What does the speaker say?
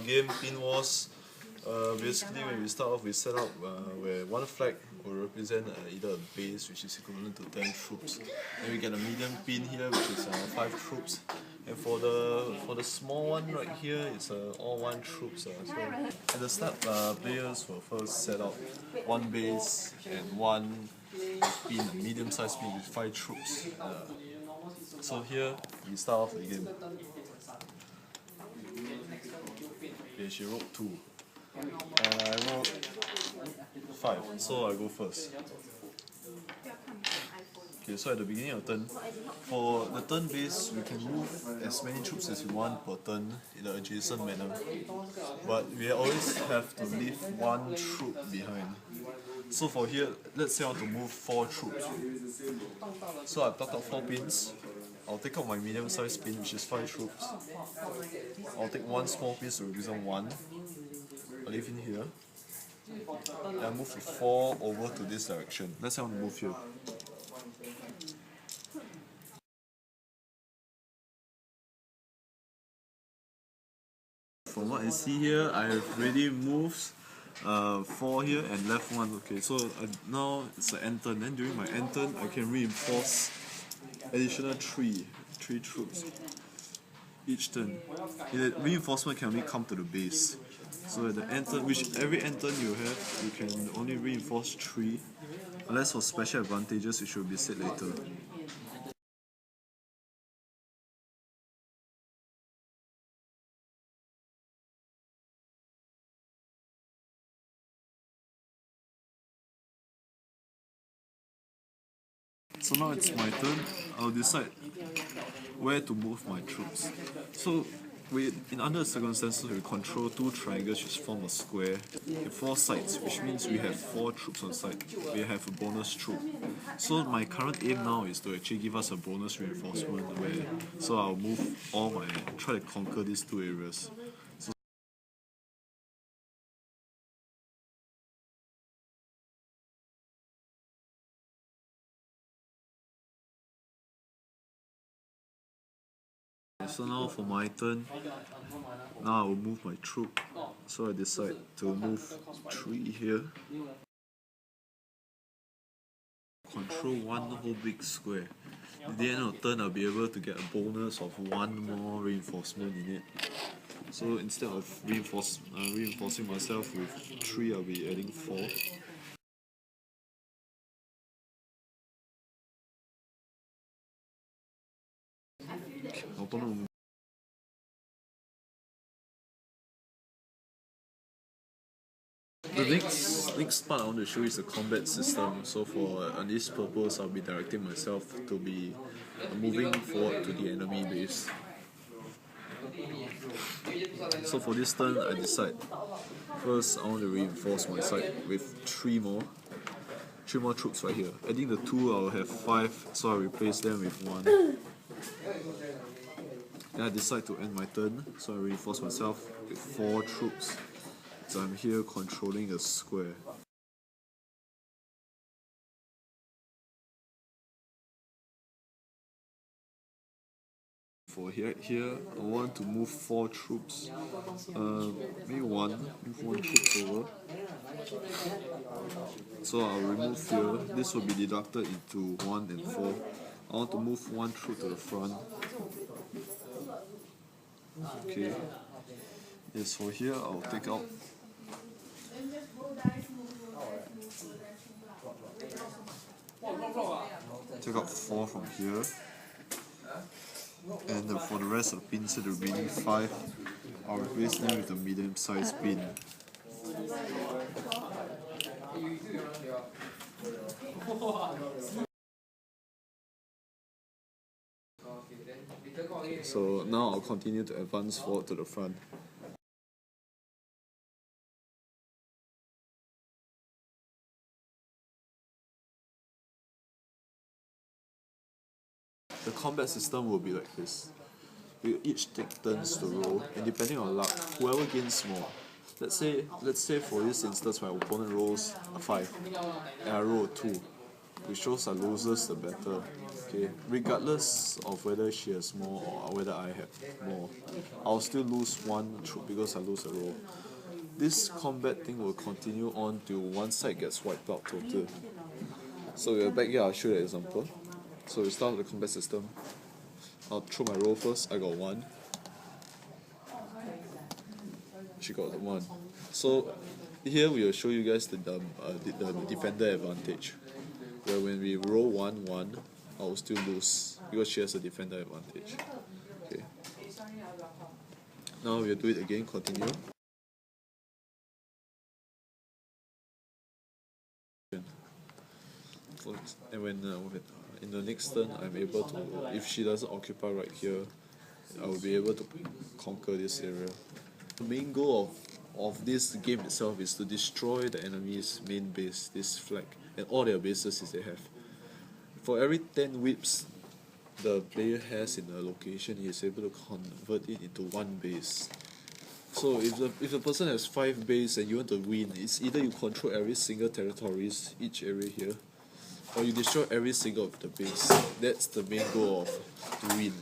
game Pin Wars. Basically, when we start off, we set up where one flag will represent either a base, which is equivalent to 10 troops. Then we get a medium pin here, which is 5 troops. And for the small one right here, it's all 1 troops. So at the start, players will first set up 1 base and 1 pin, a medium-sized pin with 5 troops. So here, we start off the game. Okay, she rolled 2. I rolled 5, so I go first. Okay, so at the beginning of turn, for the turn base, we can move as many troops as we want per turn in an adjacent manner. But we always have to leave 1 troop behind. So for here, let's say I want to move 4 troops. So I've took out 4 pins. I'll take out my medium-sized pin, which is 5 troops. I'll take 1 small piece to represent 1. I'll leave in here. And I'll move 4 over to this direction. Let's say I want to move here. From what I see here, I have already moved 4 here and left 1. Okay, so now it's an end turn. Then during my end turn, I can reinforce additional 3 troops each turn. The reinforcement can only come to the base. So at the end turn, which every end turn you have, you can only reinforce 3, unless for special advantages, which will be said later. So now it's my turn. I'll decide where to move my troops. So in other circumstances, we control 2 triangles which form a square with 4 sides, which means we have 4 troops on side. We have a bonus troop. So my current aim now is to actually give us a bonus reinforcement so I'll try to conquer these 2 areas. So now for my turn, now I will move my troop. So I decide to move 3 here. Control 1 whole big square. At the end of the turn, I'll be able to get a bonus of 1 more reinforcement in it. So instead of reinforcing myself with 3, I'll be adding 4. The next part I want to show is the combat system. So for this purpose, I'll be directing myself to be moving forward to the enemy base. So for this turn, I decide first I want to reinforce my side with 3 more troops right here. Adding the 2, I'll have 5, so I'll replace them with 1. Then I decide to end my turn, so I reinforce myself with 4 troops. So I'm here controlling a square. For here, I want to move 4 troops. Maybe move 1 troop over. So I'll remove here. This will be deducted into 1 and 4. I want to move 1 troop to the front. Okay. Yes, for here, I'll take out Take out 4 from here, and then for the rest of the pins, the remaining 5, I'll replace them with a medium-sized pin. So now I'll continue to advance forward to the front. The combat system will be like this. We each take turns to roll, and depending on luck, whoever gains more. Let's say for this instance, my opponent rolls a 5, and I roll a 2, which shows the losers the better. Okay, regardless of whether she has more or whether I have more, I'll still lose one troop because I lose a roll. This combat thing will continue on till one side gets wiped out total. So we're back here, I'll show you an example. So we start with the combat system. I'll throw my roll first, I got 1. She got 1. So here we will show you guys the defender advantage. Where when we roll 1-1, I will still lose because she has a defender advantage. Okay. Now we'll do it again, continue. And when in the next turn I'm able to, if she doesn't occupy right here, I will be able to conquer this area. The main goal of this game itself is to destroy the enemy's main base, this flag, and all their bases they have. For every 10 whips the player has in a location, he is able to convert it into 1 base. So if the person has 5 bases and you want to win, it's either you control every single territories, each area here, or you destroy every single of the base. That's the main goal of to win.